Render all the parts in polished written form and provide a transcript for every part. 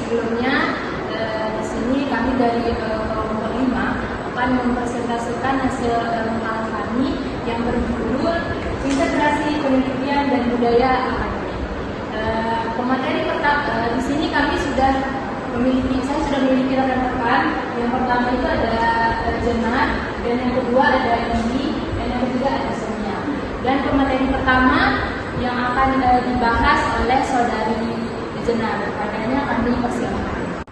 sebelumnya di sini kami dari kelompok 5 akan mempresentasikan hasil makalah kami yang berjudul Integrasi Pendidikan dan Budaya Akademik. Pemateri pertama di sini kami saya sudah memiliki rekan-rekan. Yang pertama itu ada Jena, dan yang kedua ada Indi, dan yang ketiga ada Sonia. Dan pemateri pertama yang akan dibahas oleh saudari Jena. Padanya kami persilakan.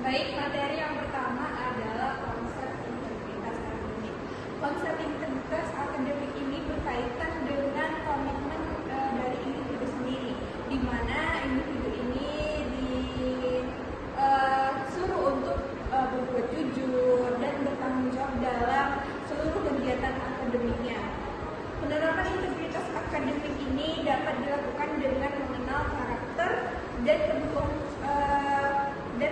Baik, materi yang pertama adalah konsep integritas akademik. Konsep integritas akademik ini berkaitan dengan komitmen dari individu sendiri, di mana individu ini disuruh untuk berbuat jujur dan bertanggung jawab dalam seluruh kegiatan akademiknya. Penerapan integritas akademik ini dapat dilakukan dengan mengenal karakter dan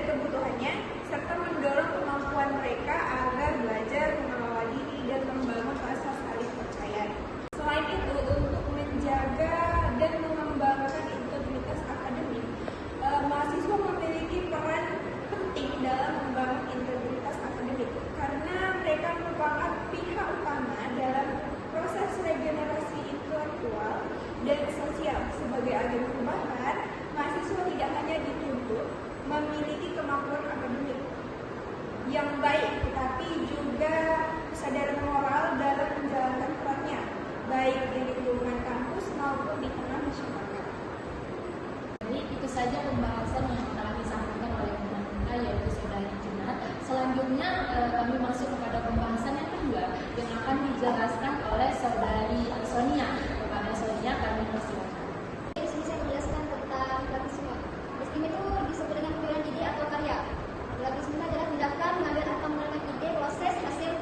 kebutuhannya, serta mendorong kemampuan mereka agar belajar, mengelola diri, dan membangun rasa saling percaya. Selain itu, untuk menjaga dan mengembangkan integritas akademik, mahasiswa memiliki peran penting dalam membangun integritas akademik, karena mereka merupakan pihak utama dalam proses regenerasi intelektual dan sosial. Sebagai agen perubahan, mahasiswa tidak hanya dituntut memiliki kemampuan akademik yang baik, tetapi juga kesadaran moral dalam menjalankan perannya, baik di lingkungan kampus maupun di tengah masyarakat. Jadi itu saja pembahasan yang telah disampaikan oleh teman kita, yaitu saudari Jena. Selanjutnya kami masuk kepada pembahasan yang kedua yang akan dijelaskan oleh saudari Sonia. Kepada Sonia kami persilakan. Di sini saya menjelaskan tentang plagiarisme. Ini tuh disebut dengan pemberian ide atau karya. Plagiarisme adalah tindakan mengambil atau menerima ide, proses, hasil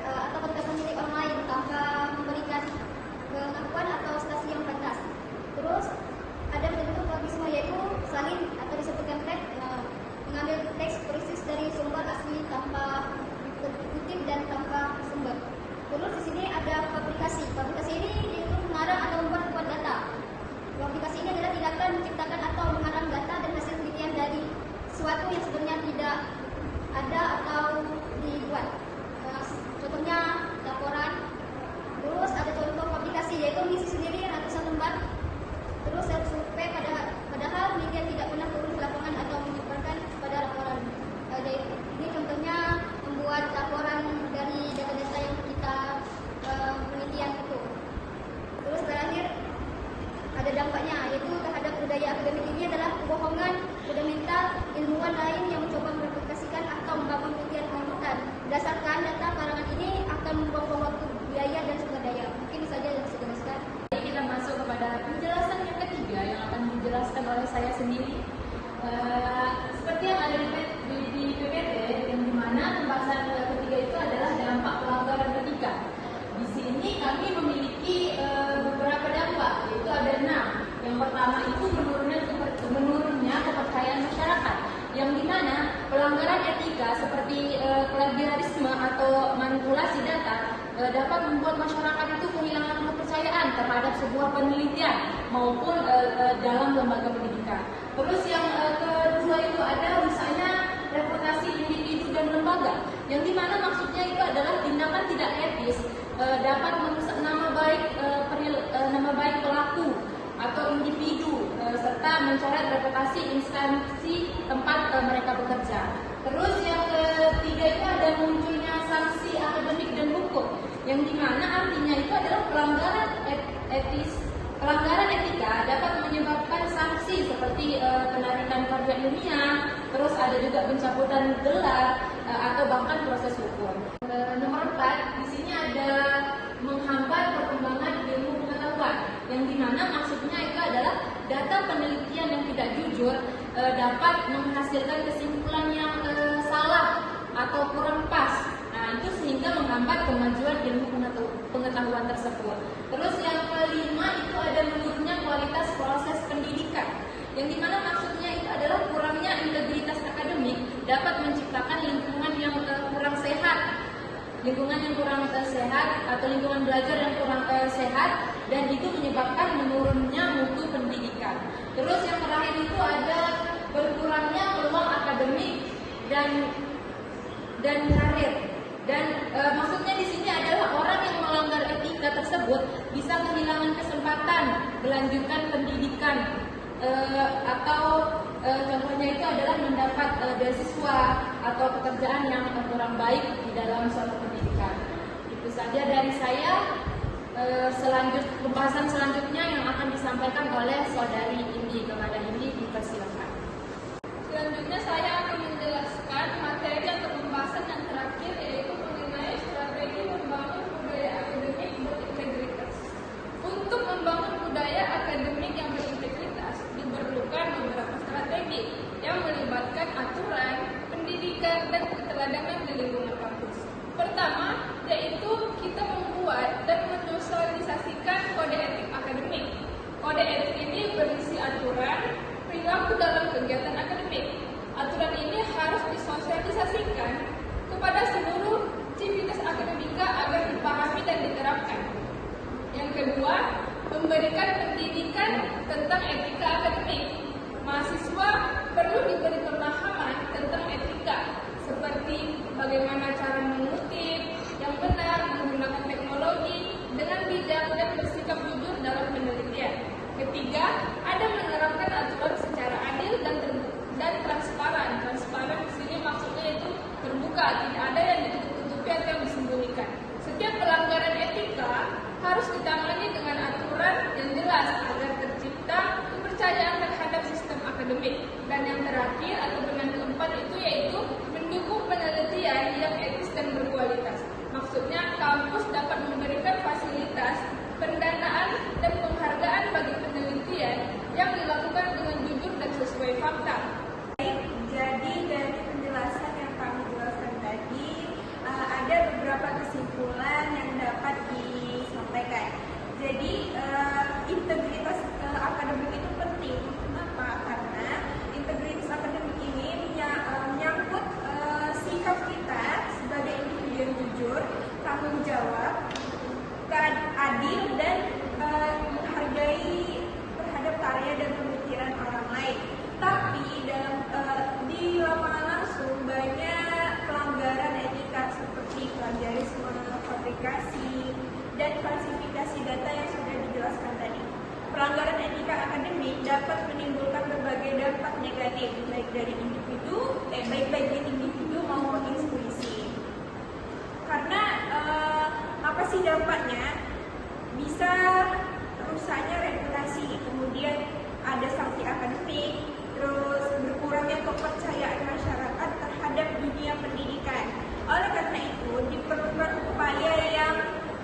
atau pendapat milik orang lain tanpa memberikan pengakuan atau stasi yang pantas. Terus ada bentuk plagiarisme, yaitu salin atau disebut template, mengambil teks persis dari sumber asli tanpa kutip dan tanpa sumber. Terus di sini ada publikasi. Publikasi ini yaitu mengarang atau membuat data. Publikasi ini adalah tindakan menciptakan atau mengarang data dan hasil penelitian dari sesuatu yang sebenarnya tidak ada atau dibuat. Contohnya laporan. Terus ada contoh publikasi, yaitu mengisi sendiri ratusan lembar. Terus survei padahal penelitian tidak pernah turun ke lapangan atau menyebarkan pada laporan. Ini contohnya membuat laporan dari data-data yang kita penelitian itu. Terus terakhir ada dampaknya, yaitu terhadap budaya akademik ini adalah kebohongan fundamental ilmuwan lain yang mencoba mereplikasikan atau membangun penelitian lanjutan. Berdasarkan data karangan ini akan membuang waktu, biaya, dan sumber daya. Mungkin saja yang bisa dijelaskan. Jadi kita masuk kepada penjelasan yang ketiga yang akan dijelaskan oleh saya sendiri. Seperti yang ada di PPT, yang dimana pembahasan ketiga itu adalah dampak pelanggaran etika. Di sini kami memiliki beberapa dampak, yaitu ada 6. Yang pertama itu menurunnya kepercayaan masyarakat, yang dimana pelanggaran etika seperti plagiarisme atau manipulasi data dapat membuat masyarakat itu kehilangan kepercayaan terhadap sebuah penelitian maupun dalam lembaga pendidikan. Terus yang kedua itu ada misalnya reputasi individu dan lembaga, yang dimana maksudnya itu adalah tindakan tidak etis dapat merusak nama baik pelaku atau individu serta mencoret reputasi instansi tempat mereka bekerja. Terus yang ketiga itu ada munculnya sanksi akademik dan hukum, yang dimana artinya itu adalah pelanggaran etika dapat menyebabkan sanksi seperti penarikan karya ilmiah, terus ada juga pencabutan gelar atau bahkan proses hukum. Nomor 4 di sini ada menghambat perkembangan ilmu pengetahuan, yang dimana maksudnya itu adalah data penelitian yang tidak jujur dapat menghasilkan kesimpulan yang salah atau kurang pas. Nah, itu sehingga menghambat kemajuan ilmu pengetahuan tersebut. Terus yang kelima itu ada menurunnya kualitas proses pendidikan, yang dimana maksudnya itu adalah kurangnya integritas akademik dapat menciptakan lingkungan yang kurang sehat, atau lingkungan belajar yang kurang sehat, dan itu menyebabkan menurunnya mutu pendidikan. Terus yang terakhir itu ada berkurangnya peluang akademik dan karir. Dan maksudnya di sini adalah orang yang melanggar etika tersebut bisa kehilangan kesempatan melanjutkan pendidikan atau contohnya itu adalah mendapat beasiswa atau pekerjaan yang kurang baik di dalam suatu pendidikan. Itu saja dari saya. Pembahasan selanjutnya yang akan disampaikan oleh saudari Indi. Kepada Indi dipersilakan. Selanjutnya saya akan menjelaskan materi atau pembahasan yang terakhir, yaitu mengenai strategi membangun budaya akademik berintegritas. Untuk membangun budaya akademik yang berintegritas diperlukan beberapa strategi yang melibatkan aturan, pendidikan, dan keteladanan di lingkungan kampus. Pertama, yaitu kita membuat dan mensosialisasikan kode etik akademik. Kode etik ini berisi aturan, perilaku dalam kegiatan akademik. Aturan ini harus disosialisasikan kepada seluruh civitas akademika agar dipahami dan diterapkan. Yang kedua, memberikan pendidikan tentang etika akademik. Mahasiswa perlu diberi pemahaman tentang etika, seperti bagaimana cara mengutip yang benar, menggunakan teknologi dengan bijak dan bersikap jujur dalam penelitian. Ketiga, ada menerapkan aturan secara adil dan transparan. Transparan di sini maksudnya itu terbuka, tidak ada yang ditutup-tutupi atau yang disembunyikan. Setiap pelanggaran etika harus ditangani dengan aturan yang jelas agar tercipta kepercayaan terhadap sistem akademik. Dan yang terakhir atau yang keempat itu yaitu mendukung penelitian yang etis dan berkualitas. Maksudnya kampus dapat memberikan fasilitas, pendanaan, dan penghargaan bagi penelitian yang dilakukan dengan jujur dan sesuai fakta. Jadi dari penjelasan yang kami jelaskan tadi, ada beberapa kesimpulan yang dapat disampaikan. Jadi integritas akademik itu penting. Kenapa? Karena integritas akademik ini menyangkut sikap kita sebagai individu yang jujur, tanggung jawab, adil, dan menghargai terhadap karya dan pemikiran orang lain. Tapi di lapangan langsung banyak pelanggaran etika seperti plagiarisme, fabrikasi, dan falsifikasi data yang sudah dijelaskan tadi. Pelanggaran etika akademik dapat menimbulkan berbagai dampak negatif baik bagi individu maupun institusi. Karena apa sih dampaknya? Bisa rusaknya reputasi, kemudian ada sanksi akademik, terus berkurangnya kepercayaan masyarakat terhadap dunia pendidikan. Oleh karena itu, diperlukan upaya yang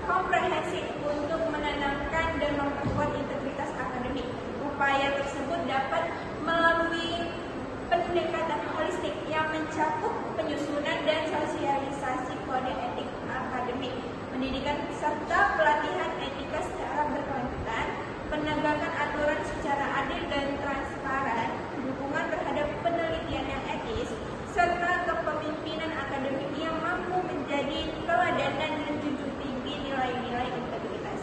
komprehensif untuk menanamkan dan memperkuat integritas akademik. Upaya tersebut dapat melalui pendekatan holistik yang mencakup penyusunan dan sosialisasi kode etik akademik, pendidikan serta pelatihan etika secara berkelanjutan, penegakan aturan secara adil dan transparan, dukungan terhadap penelitian yang etis, serta kepemimpinan akademik yang mampu menjadi teladan dan menjunjung tinggi nilai-nilai integritas.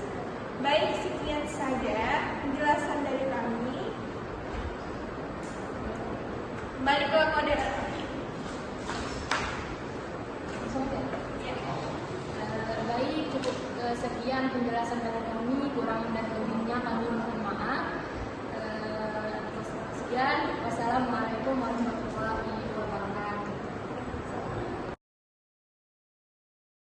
Baik, sekian saja penjelasan dari kami. Balik ke moderator. Baik, cukup sekian penjelasan dari kami. Kurang dan lebihnya kami mohon maaf. Sekian, wassalamualaikum warahmatullahi wabarakatuh.